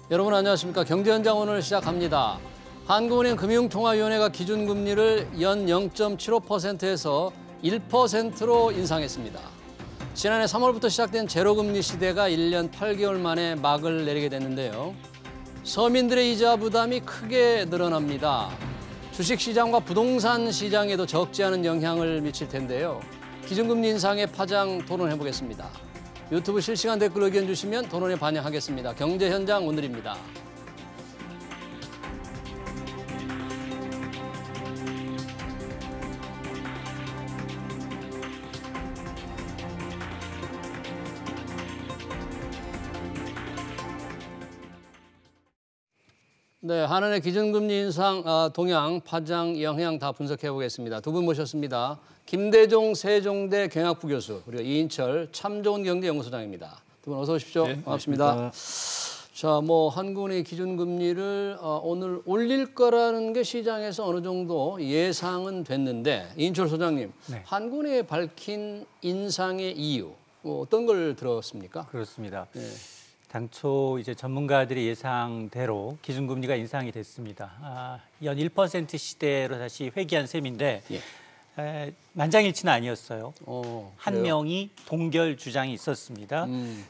여러분 안녕하십니까. 경제현장 오늘 시작합니다. 한국은행 금융통화위원회가 기준금리를 연 0.75%에서 1%로 인상했습니다. 지난해 3월부터 시작된 제로금리 시대가 1년 8개월 만에 막을 내리게 됐는데요. 서민들의 이자 부담이 크게 늘어납니다. 주식시장과 부동산 시장에도 적지 않은 영향을 미칠 텐데요. 기준금리 인상의 파장 토론해보겠습니다. 유튜브 실시간 댓글 의견 주시면 토론에 반영하겠습니다. 경제현장 오늘입니다. 네, 한은의 기준금리 인상 동향, 파장, 영향 다 분석해 보겠습니다. 두 분 모셨습니다. 김대종 세종대 경학부 교수, 그리고 이인철 참좋은경제연구소장입니다. 두 분 어서 오십시오. 네, 반갑습니다. 안녕하십니까. 자, 한국은행의 기준금리를 오늘 올릴 거라는 게 시장에서 어느 정도 예상은 됐는데, 이인철 소장님, 네. 한국은행이 밝힌 인상의 이유 어떤 걸 들었습니까? 그렇습니다. 네. 당초 이제 전문가들의 예상대로 기준금리가 인상이 됐습니다. 연 1% 시대로 다시 회귀한 셈인데 만장일치는 아니었어요. 한 그래요? 명이 동결 주장이 있었습니다.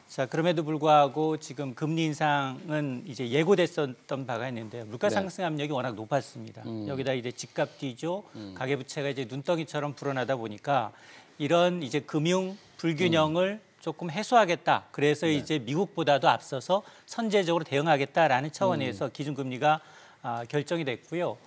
자, 그럼에도 불구하고 지금 금리 인상은 이제 예고됐었던 바가 있는데 물가 상승 압력이 워낙 높았습니다. 여기다 이제 집값 뛰죠. 가계부채가 이제 눈덩이처럼 불어나다 보니까 이런 이제 금융 불균형을 조금 해소하겠다. 그래서 이제 미국보다도 앞서서 선제적으로 대응하겠다라는 차원에서 기준금리가 결정이 됐고요.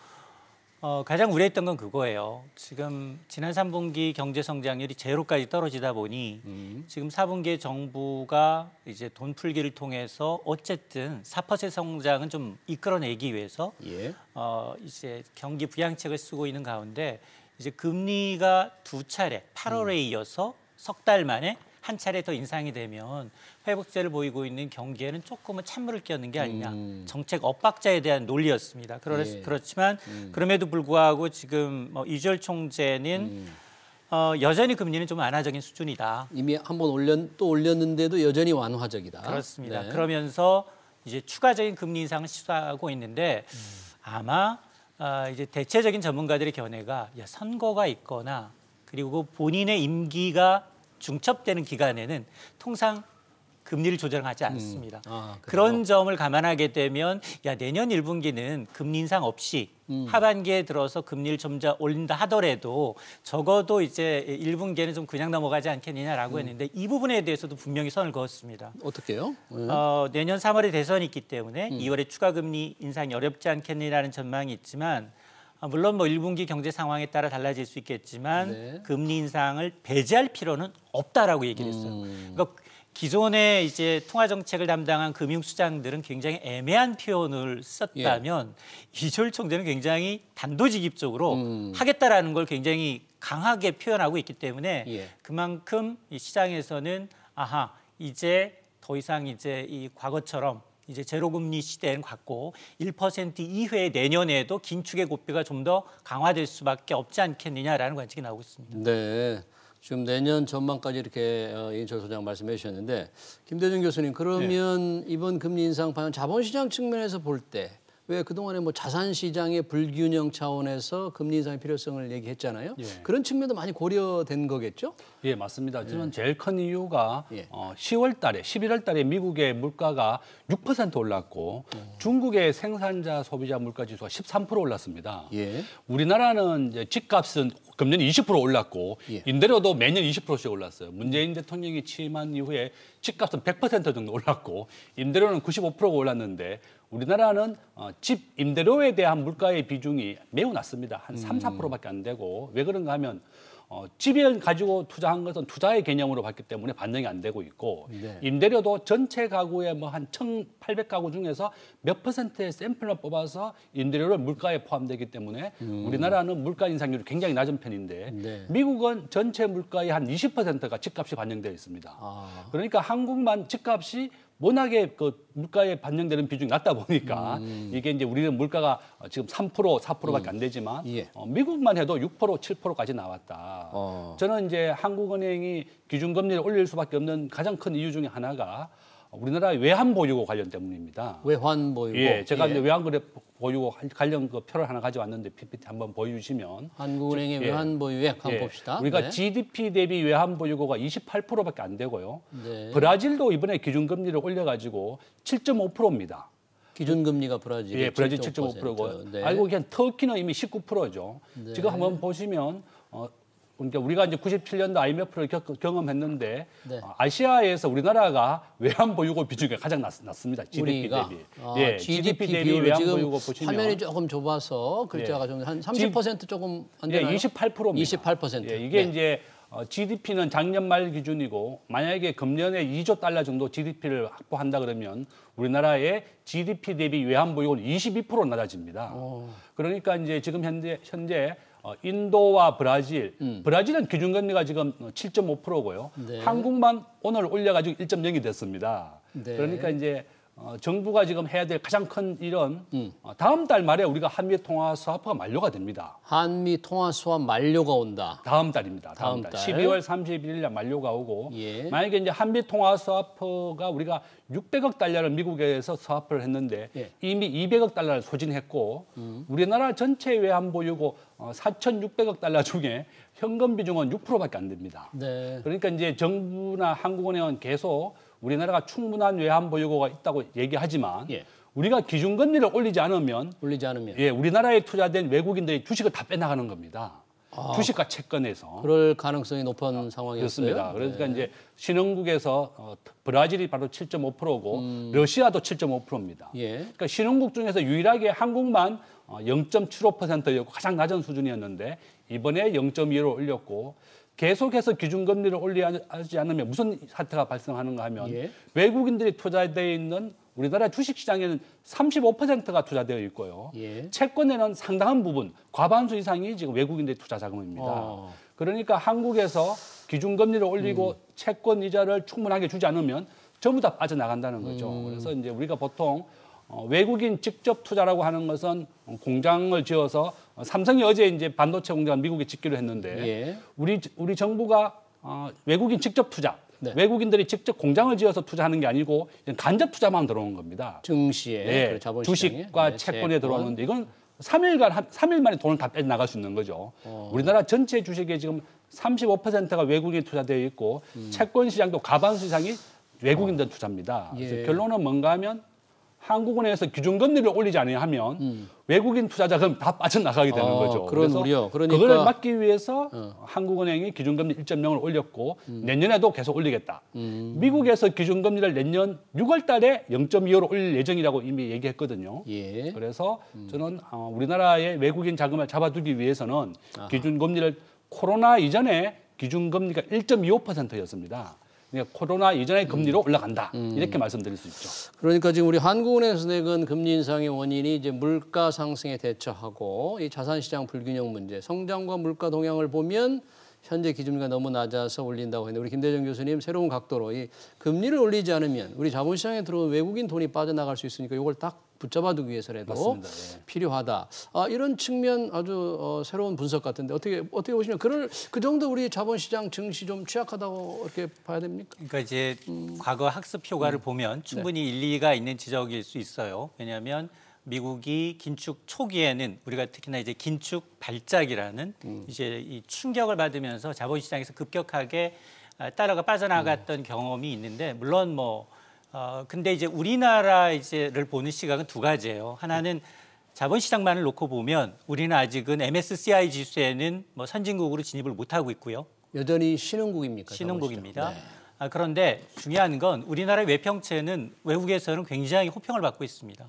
가장 우려했던 건 그거예요. 지금 지난 3분기 경제 성장률이 제로까지 떨어지다 보니 지금 4분기에 정부가 이제 돈 풀기를 통해서 어쨌든 4% 성장은 좀 이끌어내기 위해서 이제 경기 부양책을 쓰고 있는 가운데 이제 금리가 두 차례 8월에 이어서 석 달 만에 한 차례 더 인상이 되면 회복세를 보이고 있는 경기에는 조금은 찬물을 끼얹는 게 아니냐. 정책 엇박자에 대한 논리였습니다. 그렇지만 그럼에도 불구하고 지금 이주열 총재는 여전히 금리는 좀 완화적인 수준이다. 이미 한번 또 올렸는데도 여전히 완화적이다. 그렇습니다. 네. 그러면서 이제 추가적인 금리 인상을 시도하고 있는데 아마 이제 대체적인 전문가들의 견해가 선거가 있거나 그리고 본인의 임기가 중첩되는 기간에는 통상 금리를 조정하지 않습니다. 그런 점을 감안하게 되면 내년 1분기는 금리 인상 없이 하반기에 들어서 금리를 좀 더 올린다 하더라도 적어도 이제 1분기에는 좀 그냥 넘어가지 않겠느냐라고 했는데 이 부분에 대해서도 분명히 선을 그었습니다. 어떻게요? 내년 3월에 대선이 있기 때문에 2월에 추가 금리 인상이 어렵지 않겠느냐는 전망이 있지만 물론 1분기 경제 상황에 따라 달라질 수 있겠지만 금리 인상을 배제할 필요는 없다라고 얘기를 했어요. 그러니까 기존에 이제 통화 정책을 담당한 금융수장들은 굉장히 애매한 표현을 썼다면 이주열 총재는 굉장히 단도직입적으로 하겠다라는 걸 굉장히 강하게 표현하고 있기 때문에 그만큼 이 시장에서는 이제 더 이상 이제 이 과거처럼 이제 제로금리 시대는 갔고 1% 이후의 내년에도 긴축의 고삐가 좀 더 강화될 수밖에 없지 않겠느냐라는 관측이 나오고 있습니다. 네, 지금 내년 전망까지 이렇게 이인철 소장 말씀해 주셨는데 김대중 교수님 그러면 이번 금리 인상 방향 자본시장 측면에서 볼 때 왜 그동안에 자산시장의 불균형 차원에서 금리 인상의 필요성을 얘기했잖아요. 그런 측면도 많이 고려된 거겠죠? 예, 맞습니다. 저는 제일 큰 이유가 10월 달에, 11월 달에 미국의 물가가 6% 올랐고 중국의 생산자 소비자 물가 지수가 13% 올랐습니다. 우리나라는 이제 집값은 금년 20% 올랐고 임대료도 매년 20%씩 올랐어요. 문재인 대통령이 취임한 이후에 집값은 100% 정도 올랐고 임대료는 95%가 올랐는데 우리나라는 집 임대료에 대한 물가의 비중이 매우 낮습니다. 한 3, 4%밖에 안 되고 왜 그런가 하면 집을 가지고 투자한 것은 투자의 개념으로 봤기 때문에 반영이 안 되고 있고 임대료도 전체 가구의 한 1,800가구 중에서 몇 퍼센트의 샘플만 뽑아서 임대료를 물가에 포함되기 때문에 우리나라는 물가 인상률이 굉장히 낮은 편인데 미국은 전체 물가의 한 20%가 집값이 반영되어 있습니다. 그러니까 한국만 집값이 워낙에 그 물가에 반영되는 비중이 낮다 보니까 이게 이제 우리는 물가가 지금 3%, 4%밖에 안 되지만 미국만 해도 6%, 7%까지 나왔다. 저는 이제 한국은행이 기준금리를 올릴 수밖에 없는 가장 큰 이유 중에 하나가 우리나라 외환 보유고 관련 때문입니다. 외환 보유고. 예, 제가 이제 외환 거래 보유고 관련 그 표를 하나 가져왔는데 PPT 한번 보여주시면 한국은행의 외환 보유액 한번 봅시다. 우리가 네. GDP 대비 외환 보유고가 28%밖에 안 되고요. 네. 브라질도 이번에 기준금리를 올려가지고 7.5%입니다. 기준금리가 브라질이 예, 브라질 7.5%고 네. 알고 계신 터키는 이미 19%죠. 네. 지금 한번 보시면 그러니까 우리가 이제 97년도 IMF를 경험했는데 네. 아시아에서 우리나라가 외환 보유고 비중이 가장 낮습니다. GDP 우리가 대비. 예, GDP 대비 외환 지금 보유고 보시면 화면이 조금 좁아서 글자가 좀 한 30% 조금 안 되나요? 예, 28%입니다. 28%. 예, 이게 네. 이제 GDP는 작년 말 기준이고 만약에 금년에 2조 달러 정도 GDP를 확보한다 그러면 우리나라의 GDP 대비 외환 보유고는 22% 낮아집니다. 그러니까 이제 지금 현재 인도와 브라질, 브라질은 기준금리가 지금 7.5%고요. 네. 한국만 오늘 올려가지고 1.0이 됐습니다. 네. 그러니까 이제 정부가 지금 해야 될 가장 큰 일은 다음 달 말에 우리가 한미 통화 스와프가 만료가 됩니다. 한미 통화 수합 만료가 온다. 다음 달입니다. 다음 달. 12월 31일 날 만료가 오고 예. 만약에 이제 한미 통화 스와프가 우리가 600억 달러를 미국에서 스와프를 했는데 예. 이미 200억 달러를 소진했고 우리나라 전체 외환 보유고 4,600억 달러 중에 현금 비중은 6%밖에 안 됩니다. 네. 그러니까 이제 정부나 한국은행은 계속 우리나라가 충분한 외환 보유고가 있다고 얘기하지만 예. 우리가 기준금리를 올리지 않으면 우리나라에 투자된 외국인들이 주식을 다 빼나가는 겁니다. 주식과 채권에서. 그럴 가능성이 높은 상황이었어요. 그렇습니다. 그러니까 이제 신흥국에서 브라질이 바로 7.5%고 러시아도 7.5%입니다. 예. 그러니까 신흥국 중에서 유일하게 한국만 0.75%였고 가장 낮은 수준이었는데 이번에 0.2로 올렸고 계속해서 기준금리를 올리지 않으면 무슨 사태가 발생하는가 하면 예. 외국인들이 투자되어 있는 우리나라 주식시장에는 35%가 투자되어 있고요. 예. 채권에는 상당한 부분, 과반수 이상이 지금 외국인들의 투자 자금입니다. 그러니까 한국에서 기준금리를 올리고 채권 이자를 충분하게 주지 않으면 전부 다 빠져나간다는 거죠. 그래서 이제 우리가 보통 외국인 직접 투자라고 하는 것은 공장을 지어서 삼성이 어제 이제 반도체 공장을 미국에 짓기로 했는데 예. 우리 정부가 외국인 직접 투자, 네. 외국인들이 직접 공장을 지어서 투자하는 게 아니고 간접 투자만 들어오는 겁니다. 증시에 네, 자본시장에 주식과 채권에 들어오는데 이건 3일 만에 돈을 다 빼나갈 수 있는 거죠. 우리나라 전체 주식에 지금 35%가 외국인 투자되어 있고 채권 시장도 과반수 이상이 외국인들 투자입니다. 예. 그래서 결론은 뭔가 하면 한국은행에서 기준금리를 올리지 않으면 외국인 투자자금 다 빠져나가게 되는 거죠. 그런 그래서 우려. 그러니까 그걸 막기 위해서 한국은행이 기준금리 1.0을 올렸고 내년에도 계속 올리겠다. 미국에서 기준금리를 내년 6월 달에 0.25로 올릴 예정이라고 이미 얘기했거든요. 예. 그래서 저는 우리나라의 외국인 자금을 잡아두기 위해서는 기준금리를 코로나 이전에 기준금리가 1.25%였습니다. 그러니까 코로나 이전의 금리로 올라간다. 이렇게 말씀드릴 수 있죠. 그러니까 지금 우리 한국은행에서 내건 금리 인상의 원인이 이제 물가 상승에 대처하고 이 자산시장 불균형 문제, 성장과 물가 동향을 보면 현재 기준금리가 너무 낮아서 올린다고 했는데 우리 김대중 교수님 새로운 각도로 이 금리를 올리지 않으면 우리 자본시장에 들어온 외국인 돈이 빠져나갈 수 있으니까 이걸 딱 붙잡아두기 위해서라도 맞습니다. 예. 필요하다. 이런 측면 아주 새로운 분석 같은데 어떻게 보시면 그 정도 우리 자본시장 증시 좀 취약하다고 이렇게 봐야 됩니까? 그러니까 이제 과거 학습 효과를 보면 충분히 일리가 있는 지적일 수 있어요. 왜냐하면 미국이 긴축 초기에는 우리가 특히나 이제 긴축 발작이라는 이제 이 충격을 받으면서 자본시장에서 급격하게 달러가 빠져나갔던 경험이 있는데 물론 근데 이제 우리나라를 보는 시각은 두 가지예요. 하나는 자본시장만을 놓고 보면 우리는 아직은 MSCI 지수에는 선진국으로 진입을 못하고 있고요. 여전히 신흥국입니까? 신흥국입니다. 네. 그런데 중요한 건 우리나라의 외평채는 외국에서는 굉장히 호평을 받고 있습니다.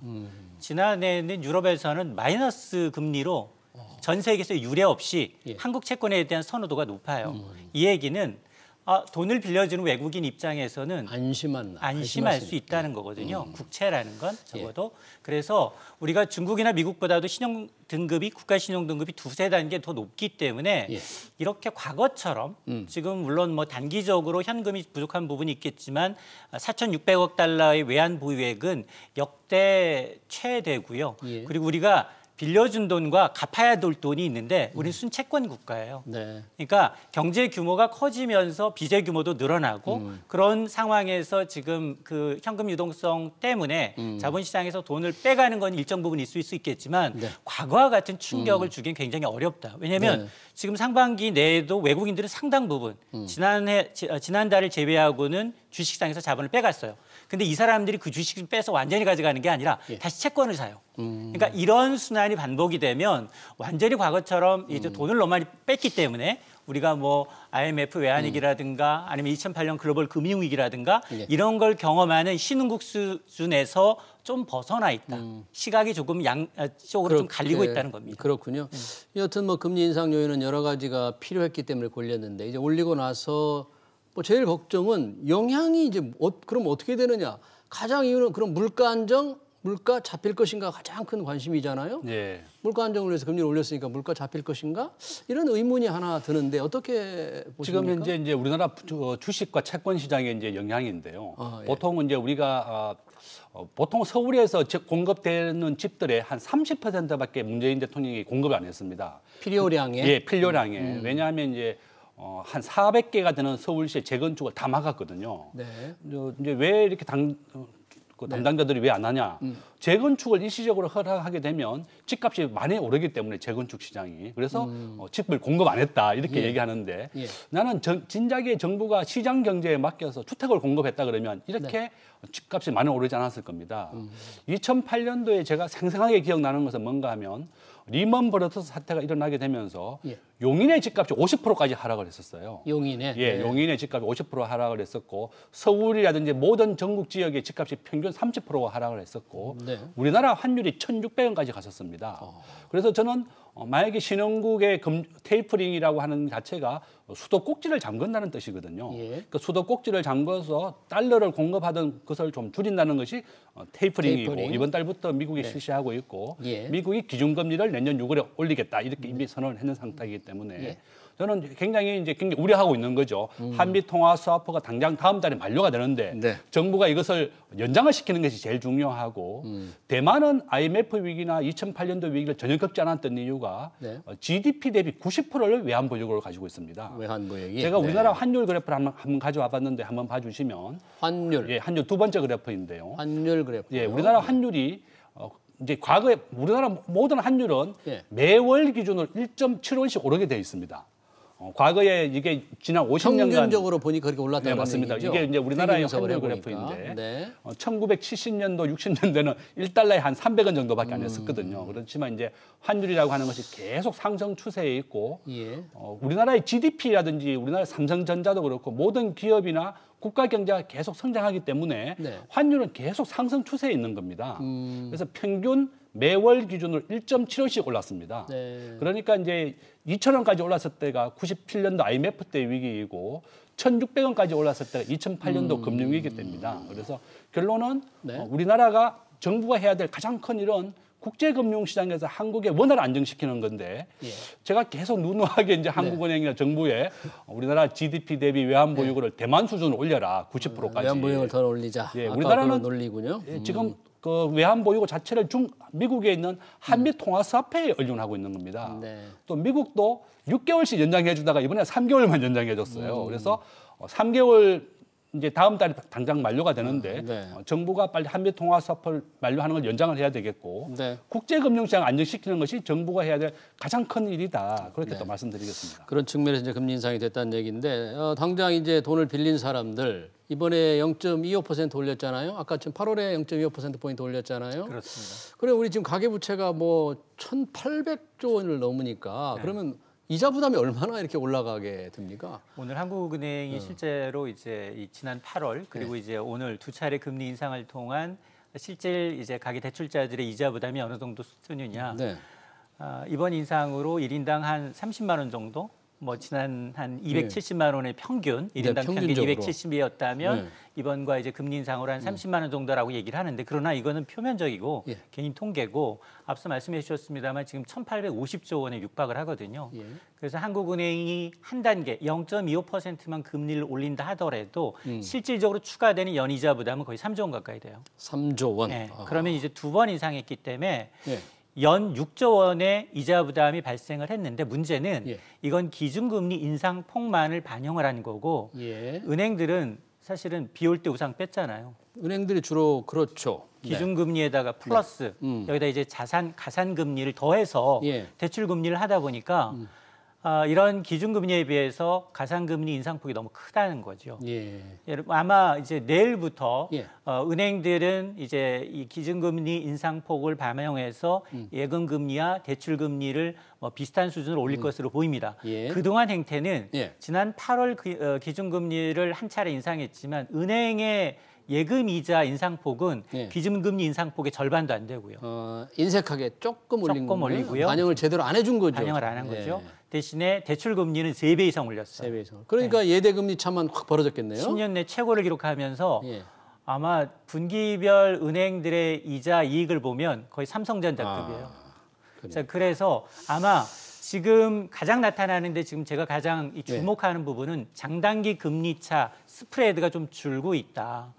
지난해에는 유럽에서는 마이너스 금리로 전 세계에서 유례 없이 한국 채권에 대한 선호도가 높아요. 이 얘기는 돈을 빌려주는 외국인 입장에서는 안심할 수 있다는 거거든요. 국채라는 건 적어도. 그래서 우리가 중국이나 미국보다도 신용 등급이 국가 신용 등급이 두세 단계 더 높기 때문에 이렇게 과거처럼 지금 물론 단기적으로 현금이 부족한 부분이 있겠지만 4,600억 달러의 외환 보유액은 역대 최대고요. 그리고 우리가 빌려준 돈과 갚아야 될 돈이 있는데 우리는 순채권 국가예요. 네. 그러니까 경제 규모가 커지면서 빚의 규모도 늘어나고 그런 상황에서 지금 그 현금 유동성 때문에 자본시장에서 돈을 빼가는 건 일정 부분 있을 수 있겠지만 네. 과거와 같은 충격을 주긴 굉장히 어렵다. 왜냐하면 네. 지금 상반기 내에도 외국인들은 상당 부분 지난달을 제외하고는 주식시장에서 자본을 빼갔어요. 근데 이 사람들이 그 주식을 빼서 완전히 가져가는 게 아니라 다시 채권을 사요. 그러니까 이런 순환이 반복이 되면 완전히 과거처럼 이제 돈을 너무 많이 뺐기 때문에 우리가 뭐 IMF 외환위기라든가 아니면 2008년 글로벌 금융위기라든가 이런 걸 경험하는 신흥국 수준에서 좀 벗어나 있다. 시각이 조금 양쪽으로 좀 갈리고 있다는 겁니다. 그렇군요. 여튼 뭐 금리 인상 요인은 여러 가지가 필요했기 때문에 걸렸는데 이제 올리고 나서 뭐 제일 걱정은 영향이 이제 그럼 어떻게 되느냐. 가장 이유는 그럼 물가 안정, 물가 잡힐 것인가 가장 큰 관심이잖아요. 예. 물가 안정을 위해서 금리를 올렸으니까 물가 잡힐 것인가? 이런 의문이 하나 드는데 어떻게 보십니까? 지금 현재 이제 우리나라 주식과 채권 시장의 이제 영향인데요. 예. 보통은 이제 우리가 보통 서울에서 공급되는 집들의 한 30%밖에 문재인 대통령이 공급을 안 했습니다. 필요량에? 예, 필요량에. 왜냐하면 이제 한 400개가 되는 서울시의 재건축을 다 막았거든요. 네. 이제 왜 이렇게 담당자들이 왜 안 하냐? 재건축을 일시적으로 허락하게 되면 집값이 많이 오르기 때문에 재건축 시장이 그래서 집을 공급 안 했다 이렇게 얘기하는데 나는 진작에 정부가 시장 경제에 맡겨서 주택을 공급했다 그러면 이렇게 집값이 많이 오르지 않았을 겁니다. 2008년도에 제가 생생하게 기억나는 것은 뭔가 하면 리먼 브러더스 사태가 일어나게 되면서 용인의 집값이 50%까지 하락을 했었어요. 용인에? 예, 네. 용인의 집값이 50% 하락을 했었고 서울이라든지 모든 전국 지역의 집값이 평균 30%가 하락을 했었고 네. 우리나라 환율이 1,600원까지 갔었습니다. 그래서 저는 만약에 신흥국의 테이퍼링이라고 하는 자체가 수도 꼭지를 잠근다는 뜻이거든요. 예. 그러니까 수도 꼭지를 잠궈서 달러를 공급하던 것을 좀 줄인다는 것이 테이퍼링이고 테이퍼링. 이번 달부터 미국이 실시하고 있고 예. 미국이 기준금리를 내년 6월에 올리겠다 이렇게 이미 선언을 했는 상태이기 때문에 저는 굉장히 우려하고 있는 거죠. 한미 통화 스와프가 당장 다음 달에 만료가 되는데 네. 정부가 이것을 연장을 시키는 것이 제일 중요하고 대만은 IMF 위기나 2008년도 위기를 전혀 겪지 않았던 이유가 GDP 대비 90%를 외환 보유고를 가지고 있습니다. 외환 보유액이? 제가 우리나라 환율 그래프를 한번 가져와 봤는데 한번 봐주시면 환율? 예, 환율 두 번째 그래프인데요. 환율 그래프? 예, 우리나라 환율이 이제 과거에 우리나라 모든 환율은 예. 매월 기준으로 1.75원씩 오르게 되어 있습니다. 과거에 이게 지난 50년간 평균적으로 보니까 그렇게 올랐다는 네, 맞습니다. 얘기죠? 이게 이제 우리나라의 환율 보니까. 그래프인데 네. 1970년도, 60년대는 1달러에 한 300원 정도밖에 안 했었거든요. 그렇지만 이제 환율이라고 하는 것이 계속 상승 추세에 있고 예. 우리나라의 GDP라든지 우리나라 삼성전자도 그렇고 모든 기업이나 국가 경제가 계속 성장하기 때문에 환율은 계속 상승 추세에 있는 겁니다. 그래서 평균 매월 기준으로 1.75원씩 올랐습니다. 네. 그러니까 이제 2,000원까지 올랐을 때가 97년도 IMF 때 위기이고 1,600원까지 올랐을 때가 2008년도 금융위기 때입니다. 그래서 결론은 우리나라가 정부가 해야 될 가장 큰 일은 국제금융시장에서 한국의 원화를 안정시키는 건데 제가 계속 누누하게 이제 한국은행이나 정부에 우리나라 GDP 대비 외환보유고를 대만 수준으로 올려라 90%까지. 외환보유고를 더 올리자. 예, 우리나라는 논리군요. 지금 그 외환보유고 자체를 미국에 있는 한미 통화 스와프에 의존하고 있는 겁니다. 또 미국도 6개월씩 연장해 주다가 이번에 3개월만 연장해 줬어요. 그래서 3개월 이제 다음 달에 당장 만료가 되는데 정부가 빨리 한미 통화 스와프를 만료하는 걸 연장을 해야 되겠고 국제금융시장 안정시키는 것이 정부가 해야 될 가장 큰 일이다. 그렇게 또 말씀드리겠습니다. 그런 측면에서 이제 금리 인상이 됐다는 얘기인데 당장 이제 돈을 빌린 사람들 이번에 0.25% 올렸잖아요. 아까 지금 8월에 0.25%포인트 올렸잖아요. 그렇습니다. 그럼 우리 지금 가계부채가 뭐 1,800조 원을 넘으니까 그러면 이자 부담이 얼마나 이렇게 올라가게 됩니까? 오늘 한국은행이 실제로 이제 이 지난 8월 그리고 이제 오늘 두 차례 금리 인상을 통한 실질 이제 가계 대출자들의 이자 부담이 어느 정도 수준이냐. 이번 인상으로 1인당 한 30만 원 정도 뭐 지난 한 270만 원의 평균, 1인당 평균 270이었다면 이번과 이제 금리 인상으로 한 30만 원 정도라고 얘기를 하는데 그러나 이거는 표면적이고 개인 통계고 앞서 말씀해 주셨습니다만 지금 1,850조 원에 육박을 하거든요. 그래서 한국은행이 한 단계 0.25%만 금리를 올린다 하더라도 실질적으로 추가되는 연이자 부담은 거의 3조 원 가까이 돼요. 3조 원. 네. 그러면 이제 두 번 인상했기 때문에 연 6조 원의 이자 부담이 발생을 했는데 문제는 예. 이건 기준금리 인상폭만을 반영을 한 거고 예. 은행들은 사실은 비 올 때 우산 뺐잖아요. 은행들이 주로 그렇죠. 기준금리에다가 플러스 여기다 이제 가산금리를 더해서 예. 대출금리를 하다 보니까 이런 기준금리에 비해서 가산금리 인상폭이 너무 크다는 거죠. 예. 아마 이제 내일부터 예. 은행들은 이제 이 기준금리 인상폭을 반영해서 예금금리와 대출금리를 비슷한 수준으로 올릴 것으로 보입니다. 예. 그동안 행태는 예. 지난 8월 기준금리를 한 차례 인상했지만 은행의 예금이자 인상폭은 예. 기준금리 인상폭의 절반도 안 되고요. 인색하게 조금 올린 조금 거예요? 올리고요. 반영을 제대로 안 해준 거죠. 반영을 안 한 예. 거죠. 대신에 대출금리는 3배 이상 올렸어요. 3배 이상. 그러니까 예대금리 차만 확 벌어졌겠네요. 10년 내 최고를 기록하면서 예. 아마 분기별 은행들의 이자 이익을 보면 거의 삼성전자급이에요. 자, 그래서 아마 지금 가장 나타나는데 지금 제가 가장 이 주목하는 부분은 장단기 금리차 스프레드가 좀 줄고 있다.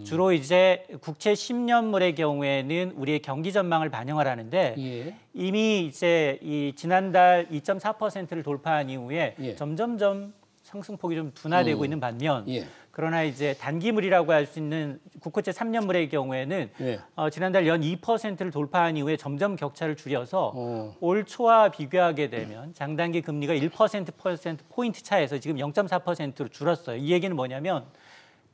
주로 이제 국채 10년물의 경우에는 우리의 경기 전망을 반영을 하는데 예. 이미 이제 이 지난달 2.4%를 돌파한 이후에 예. 점점점 상승폭이 좀 둔화되고 있는 반면 예. 그러나 이제 단기물이라고 할 수 있는 국고채 3년물의 경우에는 예. 지난달 연 2%를 돌파한 이후에 점점 격차를 줄여서 올 초와 비교하게 되면 장단기 금리가 1% 포인트 차에서 지금 0.4%로 줄었어요. 이 얘기는 뭐냐면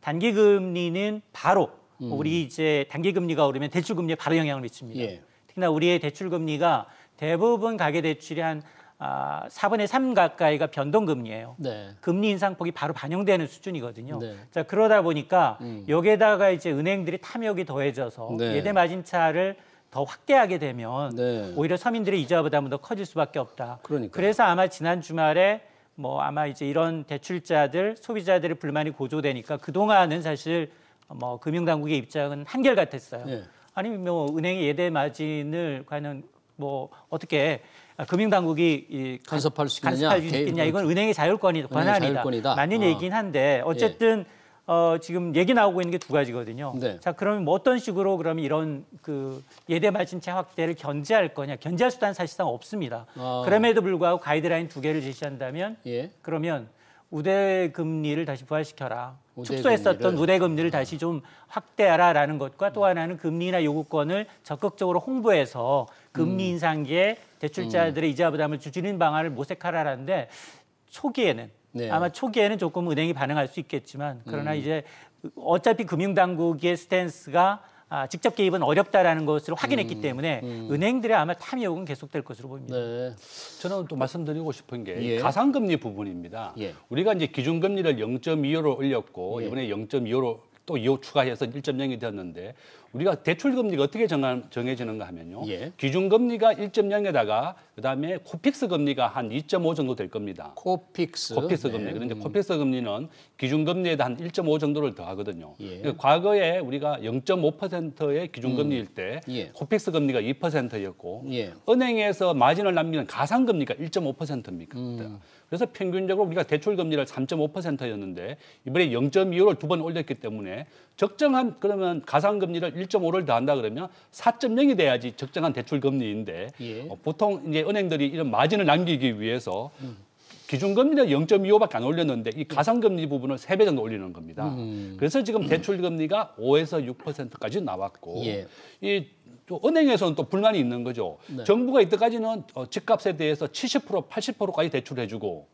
단기 금리는 바로 우리 이제 단기 금리가 오르면 대출 금리에 바로 영향을 미칩니다. 예. 특히나 우리의 대출 금리가 대부분 가계 대출이 한 4분의 3 가까이가 변동금리예요. 네. 금리 인상폭이 바로 반영되는 수준이거든요. 네. 자, 그러다 보니까 여기에다가 이제 은행들이 탐욕이 더해져서 네. 예대 마진차를 더 확대하게 되면 네. 오히려 서민들의 이자 부담은 더 커질 수밖에 없다. 그러니까요. 그래서 아마 지난 주말에 아마 이제 이런 대출자들, 소비자들의 불만이 고조되니까 그동안은 사실 금융당국의 입장은 한결같았어요. 네. 아니 은행의 예대 마진을 과연 어떻게 금융당국이 간섭할 수 있느냐? 간섭할 수 있겠냐? 이건 은행의 권한이다. 자율권이다. 맞는 얘기긴 한데 어쨌든 지금 얘기 나오고 있는 게 두 가지거든요. 네. 자, 그러면 어떤 식으로 그러면 이런 예대 마진차 확대를 견제할 거냐? 견제할 수단은 사실상 없습니다. 그럼에도 불구하고 가이드라인 2개를 제시한다면 예. 그러면 우대 금리를 다시 부활시켜라. 우대 축소했었던 금리를. 우대 금리를 다시 좀 확대하라라는 것과 또 하나는 금리나 요구권을 적극적으로 홍보해서 금리 인상기에 대출자들의 이자 부담을 줄이는 방안을 모색하라라는데 초기에는 네. 아마 초기에는 조금 은행이 반응할 수 있겠지만 그러나 이제 어차피 금융당국의 스탠스가 직접 개입은 어렵다라는 것을 확인했기 때문에 은행들의 아마 탐욕은 계속될 것으로 보입니다. 네. 저는 또 말씀드리고 싶은 게 예. 가상금리 부분입니다. 예. 우리가 이제 기준금리를 0.25로 올렸고 예. 이번에 0.25로 또 2호 추가해서 1.0이 되었는데 우리가 대출금리가 어떻게 정해지는가 하면요. 예. 기준금리가 1.0에다가 그다음에 코픽스 금리가 한 2.5 정도 될 겁니다. 코픽스. 금리. 그런데 코픽스 금리는 기준금리에다 한 1.5 정도를 더하거든요. 예. 그러니까 과거에 우리가 0.5%의 기준금리일 때 예. 코픽스 금리가 2%였고 예. 은행에서 마진을 남기는 가상금리가 1.5%입니다. 그래서 평균적으로 우리가 대출금리를 3.5%였는데 이번에 0.25를 2번 올렸기 때문에 적정한 그러면 가상금리를 1.5를 더한다 그러면 4.0이 돼야지 적정한 대출금리인데 예. 보통 이제 은행들이 이런 마진을 남기기 위해서 기준금리는 0.25밖에 안 올렸는데 이 가상금리 부분을 3배 정도 올리는 겁니다. 그래서 지금 대출금리가 5에서 6%까지 나왔고 예. 또 은행에서는 또 불만이 있는 거죠. 네. 정부가 이때까지는 집값에 대해서 70%, 80%까지 대출해주고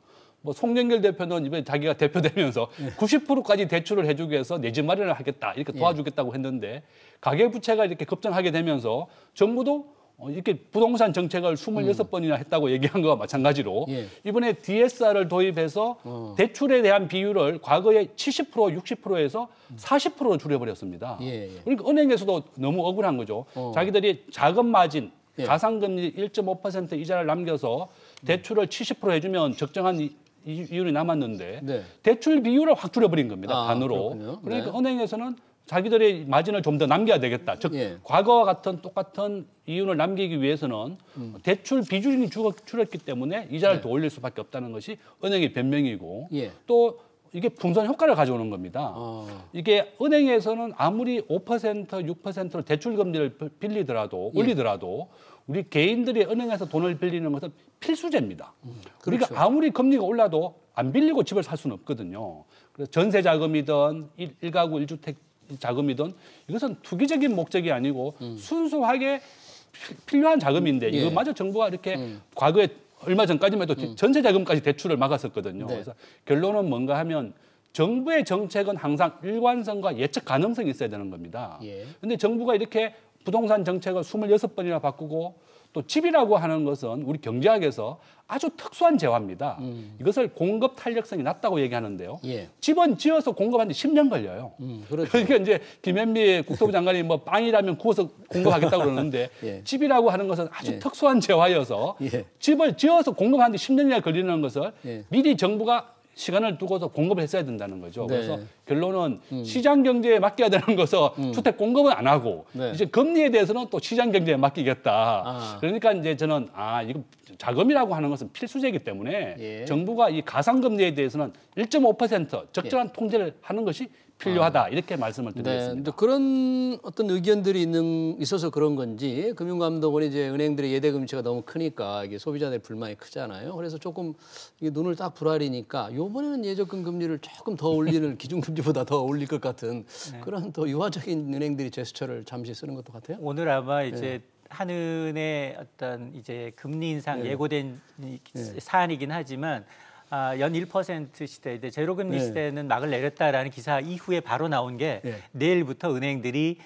송영길 대표는 이번에 자기가 대표되면서 90%까지 대출을 해주기 위해서 내 집 마련을 하겠다 이렇게 도와주겠다고 했는데 가계부채가 이렇게 급증하게 되면서 정부도 이렇게 부동산 정책을 26번이나 했다고 얘기한 거와 마찬가지로 예. 이번에 DSR을 도입해서 대출에 대한 비율을 과거에 70%, 60%에서 40%로 줄여버렸습니다. 예. 그러니까 은행에서도 너무 억울한 거죠. 자기들이 작은 마진, 예. 가상금리 1.5% 이자를 남겨서 대출을 70% 해주면 적정한 이율이 남았는데 네. 대출 비율을 확 줄여버린 겁니다. 반으로. 그렇군요. 그러니까 네. 은행에서는 자기들의 마진을 좀 더 남겨야 되겠다. 즉 예. 과거와 같은 똑같은 이윤을 남기기 위해서는 대출 비중이 줄었기 때문에 이자를 더 올릴 수밖에 없다는 것이 은행의 변명이고 예. 또 이게 풍선 효과를 가져오는 겁니다. 이게 은행에서는 아무리 5%, 6%를 대출 금리를 빌리더라도 올리더라도 우리 개인들이 은행에서 돈을 빌리는 것은 필수제입니다. 그렇죠. 우리가 아무리 금리가 올라도 안 빌리고 집을 살 수는 없거든요. 그래서 전세 자금이든 일가구 1주택 자금이든 이것은 투기적인 목적이 아니고 순수하게 필요한 자금인데 이것마저 정부가 이렇게 과거에 얼마 전까지만 해도 전세 자금까지 대출을 막았었거든요. 네. 그래서 결론은 뭔가 하면 정부의 정책은 항상 일관성과 예측 가능성이 있어야 되는 겁니다. 그런데 정부가 이렇게 부동산 정책을 26번이나 바꾸고 또 집이라고 하는 것은 우리 경제학에서 아주 특수한 재화입니다. 이것을 공급 탄력성이 낮다고 얘기하는데요. 집은 지어서 공급하는데 10년 걸려요. 그렇죠. 그러니까 이제 김현미 국토부 장관이 뭐 빵이라면 구워서 공급하겠다고 그러는데 집이라고 하는 것은 아주 특수한 재화여서 집을 지어서 공급하는데 10년이나 걸리는 것을 미리 정부가 시간을 두고서 공급을 했어야 된다는 거죠. 그래서 결론은 시장 경제에 맡겨야 되는 것은 주택 공급은 안 하고 이제 금리에 대해서는 또 시장 경제에 맡기겠다. 그러니까 이제 저는 이거 자금이라고 하는 것은 필수제이기 때문에 정부가 이 가상금리에 대해서는 1.5% 적절한 통제를 하는 것이 필요하다 이렇게 말씀을 드리겠습니다. 네, 그런 어떤 의견들이 있어서 그런 건지 금융감독원이 이제 은행들의 예대 금리가 너무 크니까 이게 소비자들의 불만이 크잖아요. 그래서 조금 이게 눈을 딱 부라리니까 이번에는 예적금 금리를 조금 더 올리는 기준금리보다 더 올릴 것 같은 그런 더 유화적인 은행들이 제스처를 잠시 쓰는 것도 같아요. 오늘 아마 이제 한은의 어떤 이제 금리 인상 예고된 사안이긴 하지만. 연 1% 시대, 제로금리 시대는 막을 내렸다라는 기사 이후에 바로 나온 게 내일부터 은행들이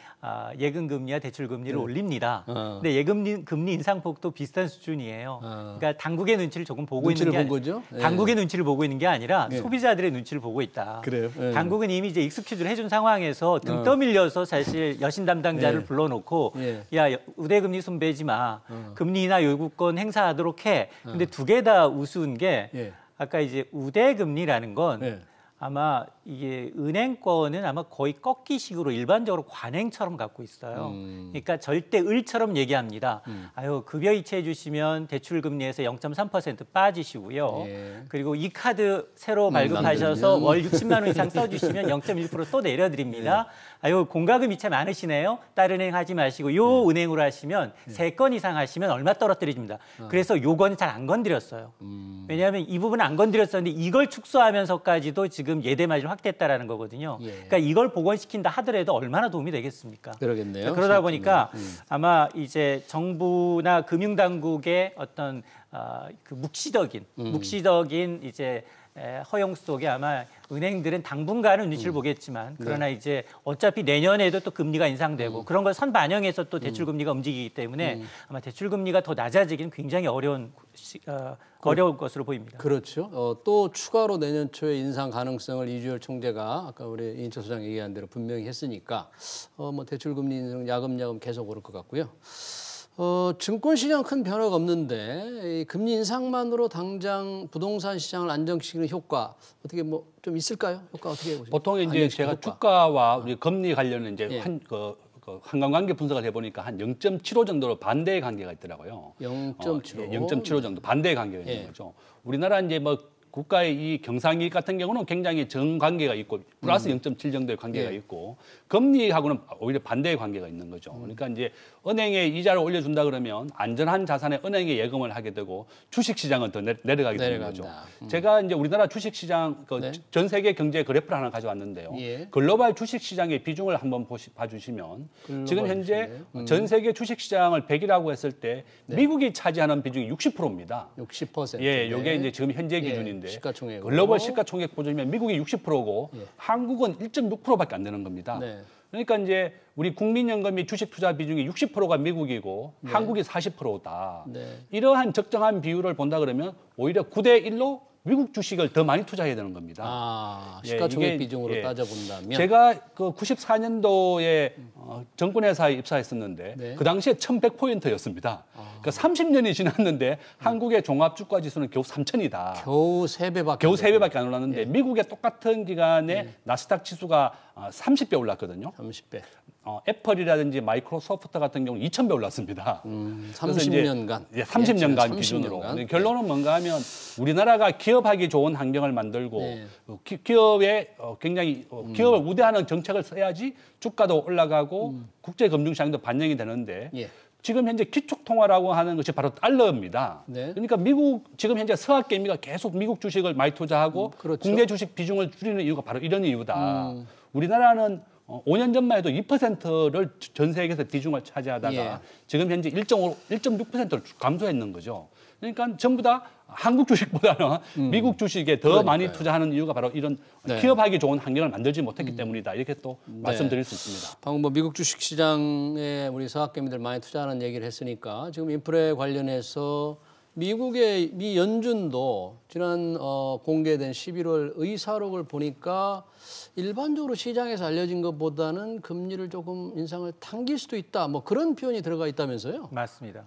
예금금리와 대출금리를 올립니다. 근데 예금금리 인상폭도 비슷한 수준이에요. 그러니까 당국의 눈치를 조금 보고 있는 게 거죠? 당국의 눈치를 보고 있는 게 아니라 소비자들의 눈치를 보고 있다. 그래요? 당국은 이미 이제 익스큐즈를 해준 상황에서 등 떠밀려서 사실 여신 담당자를 불러놓고 야 우대금리 손배지 마. 금리나 요구권 행사하도록 해. 근데 두 개 다 우스운 게 아까 이제 우대금리라는 건 아마 이게 은행권은 아마 거의 꺾기식으로 일반적으로 관행처럼 갖고 있어요. 그러니까 절대 을처럼 얘기합니다. 아유 급여 이체해 주시면 대출 금리에서 0.3% 빠지시고요. 그리고 이 카드 새로 발급하셔서 월 60만 원 이상 써주시면 0.1% 또 내려드립니다. 아유 공과금 이체 많으시네요. 다른 은행 하지 마시고 요 은행으로 하시면 3건 이상 하시면 얼마 떨어뜨립니다. 그래서 요건 잘 안 건드렸어요. 왜냐하면 이 부분은 안 건드렸었는데 이걸 축소하면서까지도 지금 예대 마진 확대했다라는 거거든요. 그러니까 이걸 복원시킨다 하더라도 얼마나 도움이 되겠습니까? 그러겠네요. 그러다 보니까 아마 이제 정부나 금융당국의 어떤 그 묵시적인 이제 허용 속에 아마 은행들은 당분간은 눈치를 보겠지만 그러나 이제 어차피 내년에도 또 금리가 인상되고 그런 걸 선반영해서 또 대출 금리가 움직이기 때문에 아마 대출 금리가 더 낮아지기는 굉장히 어려울 것으로 보입니다. 그렇죠. 또 추가로 내년 초에 인상 가능성을 이주열 총재가 아까 우리 이인철 소장 얘기한 대로 분명히 했으니까 뭐 대출 금리 인상 야금야금 계속 오를 것 같고요. 증권시장 큰 변화가 없는데 이 금리 인상만으로 당장 부동산 시장을 안정시키는 효과 어떻게 뭐 좀 있을까요? 효과 어떻게 보십니까? 보통 이제 제가 주가와 우리 금리 관련은 이제 한관관계 분석을 해보니까 한 0.75 정도로 반대의 관계가 있더라고요. 0.75. 0.75 정도 반대의 관계가 있는 거죠. 우리나라 이제 뭐 국가의 이 경상이익 같은 경우는 굉장히 정관계가 있고 플러스 0.7 정도의 관계가 있고 금리하고는 오히려 반대의 관계가 있는 거죠. 그러니까 이제 은행에 이자를 올려준다 그러면 안전한 자산에 은행에 예금을 하게 되고 주식시장은 더 내려가게 되는 거죠. 제가 이제 우리나라 주식시장 전 세계 경제 그래프를 하나 가져왔는데요. 글로벌 주식시장의 비중을 한번 봐주시면 지금 현재 전 세계 주식시장을 100이라고 했을 때 미국이 차지하는 비중이 60%입니다. 60%. 예, 이게 이제 지금 현재 기준인데 시가총액 글로벌 시가총액 보시면 미국이 60%고 한국은 1.6%밖에 안 되는 겁니다. 그러니까 이제 우리 국민연금이 주식 투자 비중이 60%가 미국이고 한국이 40%다. 이러한 적정한 비율을 본다 그러면 오히려 9대 1로 미국 주식을 더 많이 투자해야 되는 겁니다. 시가총액 비중으로 따져본다면 제가 그 94년도에 정권회사에 입사했었는데 그 당시에 1100포인트였습니다. 그러니까 30년이 지났는데 한국의 종합주가지수는 겨우 3000이다. 겨우 3배밖에 안 올랐는데 미국의 똑같은 기간에 나스닥 지수가 30배 올랐거든요. 30배. 애플이라든지 마이크로소프트 같은 경우 2,000배 올랐습니다. 30년간. 예, 30년간 기준으로. 결론은 뭔가 하면 우리나라가 기업하기 좋은 환경을 만들고 기업에 굉장히 기업을 우대하는 정책을 써야지 주가도 올라가고 국제금융시장도 반영이 되는데 지금 현재 기축통화라고 하는 것이 바로 달러입니다. 그러니까 지금 현재 서학개미가 계속 미국 주식을 많이 투자하고 그렇죠. 국내 주식 비중을 줄이는 이유가 바로 이런 이유다. 우리나라는 5년 전만 해도 2%를 전 세계에서 비중을 차지하다가 지금 현재 1.6%를 감소했는 거죠. 그러니까 전부 다 한국 주식보다는 미국 주식에 더 많이 투자하는 이유가 바로 이런 기업하기 좋은 환경을 만들지 못했기 때문이다. 이렇게 또 말씀드릴 수 있습니다. 방금 뭐 미국 주식시장에 우리 서학개미들 많이 투자하는 얘기를 했으니까 지금 인플레 관련해서 미국의 미 연준도 지난 공개된 11월 의사록을 보니까 일반적으로 시장에서 알려진 것보다는 금리를 조금 인상을 당길 수도 있다. 뭐 그런 표현이 들어가 있다면서요? 맞습니다.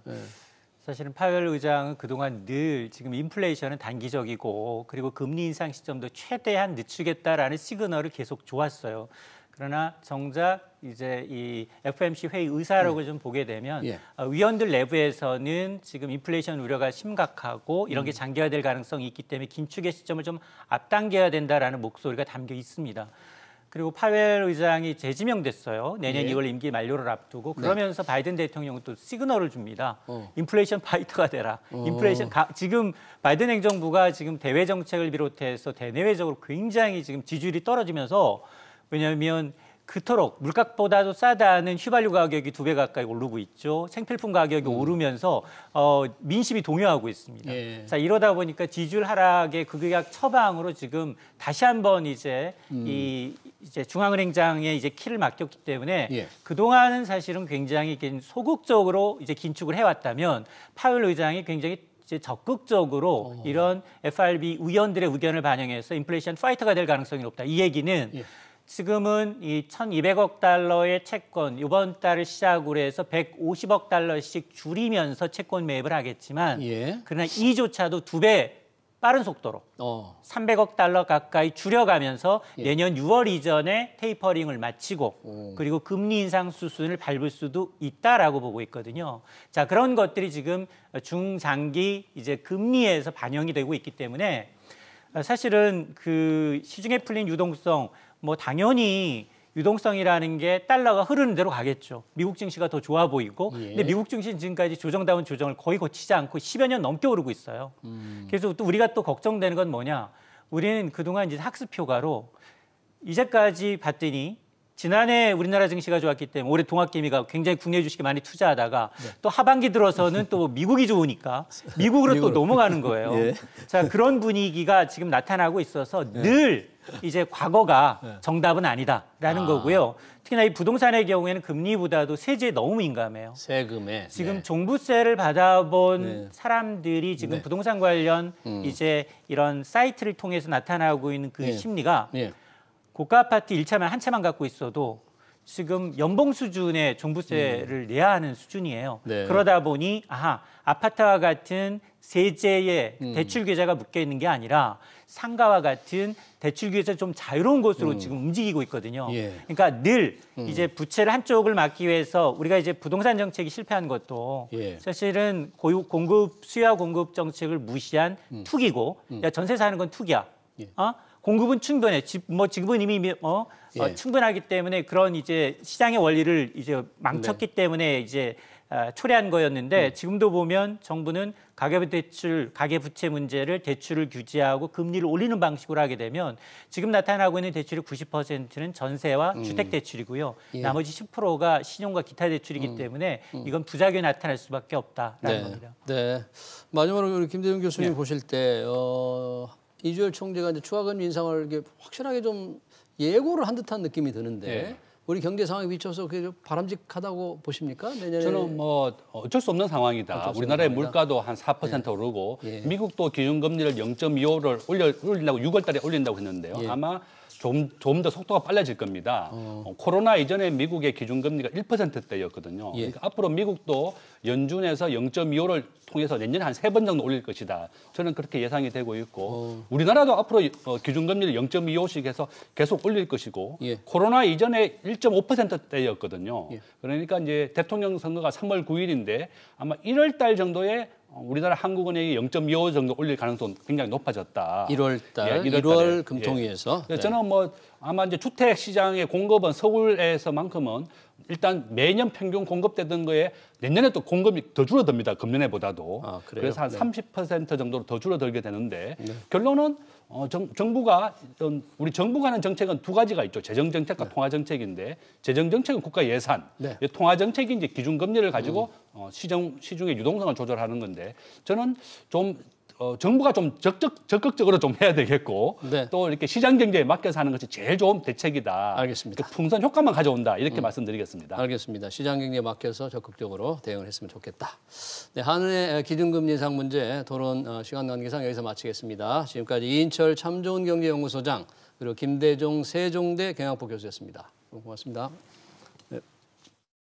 사실은 파웰 의장은 그동안 늘 지금 인플레이션은 단기적이고 그리고 금리 인상 시점도 최대한 늦추겠다라는 시그널을 계속 줘왔어요. 그러나 정작 이제 이 FOMC 회의 의사록을 좀 보게 되면 위원들 내부에서는 지금 인플레이션 우려가 심각하고 이런 게 장기화될 가능성이 있기 때문에 긴축의 시점을 좀 앞당겨야 된다라는 목소리가 담겨 있습니다. 그리고 파웰 의장이 재지명됐어요. 내년 2월 임기 만료를 앞두고 그러면서 바이든 대통령은 또 시그널을 줍니다. 인플레이션 파이터가 되라. 지금 바이든 행정부가 지금 대외 정책을 비롯해서 대내외적으로 굉장히 지금 지지율이 떨어지면서 왜냐하면 그토록 물가보다도 싸다는 휘발유 가격이 2배 가까이 오르고 있죠. 생필품 가격이 오르면서 민심이 동요하고 있습니다. 자, 이러다 보니까 지지율 하락의 극약 처방으로 지금 다시 한번 이제 이제 중앙은행장에 이제 키를 맡겼기 때문에 그동안은 사실은 굉장히 소극적으로 이제 긴축을 해왔다면 파웰 의장이 굉장히 이제 적극적으로 이런 FRB 위원들의 의견을 반영해서 인플레이션 파이터가 될 가능성이 높다. 이 얘기는 지금은 이 1,200억 달러의 채권 이번 달을 시작으로 해서 150억 달러씩 줄이면서 채권 매입을 하겠지만 그러나 이조차도 2배 빠른 속도로 300억 달러 가까이 줄여가면서 내년 6월 이전에 테이퍼링을 마치고 그리고 금리 인상 수순을 밟을 수도 있다라고 보고 있거든요. 자, 그런 것들이 지금 중장기 이제 금리에서 반영이 되고 있기 때문에 사실은 그 시중에 풀린 유동성 뭐 당연히 유동성이라는 게 달러가 흐르는 대로 가겠죠. 미국 증시가 더 좋아 보이고 근데 미국 증시는 지금까지 조정다운 조정을 거의 거치지 않고 10여 년 넘게 오르고 있어요. 그래서 또 우리가 또 걱정되는 건 뭐냐. 우리는 그동안 이제 학습 효과로 이제까지 봤더니 지난해 우리나라 증시가 좋았기 때문에 올해 동학개미가 굉장히 국내 주식에 많이 투자하다가 또 하반기 들어서는 또 미국이 좋으니까 미국으로 또 넘어가는 거예요. 자, 그런 분위기가 지금 나타나고 있어서 늘 이제 과거가 정답은 아니다라는 거고요. 특히나 이 부동산의 경우에는 금리보다도 세제에 너무 민감해요. 세금에. 지금 종부세를 받아본 사람들이 지금 부동산 관련 이제 이런 사이트를 통해서 나타나고 있는 그 심리가 고가 아파트 1차만 한 채만 갖고 있어도 지금 연봉 수준의 종부세를 내야 하는 수준이에요. 그러다 보니 아파트와 같은 세제에 대출 계좌가 묶여 있는 게 아니라 상가와 같은 대출 계좌 좀 자유로운 곳으로 지금 움직이고 있거든요. 그러니까 늘 이제 부채를 한쪽을 막기 위해서 우리가 이제 부동산 정책이 실패한 것도 사실은 수요와 공급 정책을 무시한 투기고 야, 전세 사는 건 투기야. 공급은 충분해. 지금은 이미 충분하기 때문에 그런 이제 시장의 원리를 이제 망쳤기 때문에 이제 초래한 거였는데 지금도 보면 정부는 가계부채 문제를 대출을 규제하고 금리를 올리는 방식으로 하게 되면 지금 나타나고 있는 대출의 90%는 전세와 주택 대출이고요. 나머지 10%가 신용과 기타 대출이기 때문에 이건 부작용이 나타날 수밖에 없다라는 겁니다. 마지막으로 우리 김대중 교수님 보실 때 이주열 총재가 이제 추가금리 인상을 이렇게 확실하게 좀 예고를 한 듯한 느낌이 드는데 우리 경제 상황에 비춰서 그게 좀 바람직하다고 보십니까? 내년에 저는 뭐 어쩔 수 없는 상황이다. 우리나라의 물가도 한 4% 오르고 미국도 기준금리를 0.25를 올린다고 6월 달에 올린다고 했는데요. 아마 좀 더 속도가 빨라질 겁니다. 코로나 이전에 미국의 기준금리가 1%대였거든요. 예. 그러니까 앞으로 미국도 연준에서 0.25를 통해서 내년에 한 3번 정도 올릴 것이다. 저는 그렇게 예상이 되고 있고 우리나라도 앞으로 기준금리를 0.25씩 해서 계속 올릴 것이고 예. 코로나 이전에 1.5%대였거든요. 예. 그러니까 이제 대통령 선거가 3월 9일인데 아마 1월 달 정도에 우리나라 한국은행이 0.25 정도 올릴 가능성은 굉장히 높아졌다. 1월 달, 예, 1월 금통위에서. 예. 저는 뭐 아마 이제 주택 시장의 공급은 서울에서만큼은 일단 매년 평균 공급되던 거에 내년에 또 공급이 더 줄어듭니다. 금년에보다도. 아, 그래요? 그래서 한 네. 30% 정도로 더 줄어들게 되는데 결론은 정부가 우리 정부가 하는 정책은 두 가지가 있죠. 재정 정책과 통화 정책인데 재정 정책은 국가 예산, 네. 통화 정책이 이제 기준 금리를 가지고 시중의 유동성을 조절하는 건데 저는 좀 정부가 좀 적극적으로 좀 해야 되겠고 네. 또 이렇게 시장 경제에 맡겨서 하는 것이 제일 좋은 대책이다. 알겠습니다. 풍선 효과만 가져온다 이렇게 말씀드리겠습니다. 알겠습니다. 시장 경제에 맡겨서 적극적으로 대응을 했으면 좋겠다. 네, 한은의 기준금리 인상 문제 토론 시간 관계상 여기서 마치겠습니다. 지금까지 이인철 참좋은경제연구소장 그리고 김대종 세종대 경영학부 교수였습니다. 고맙습니다.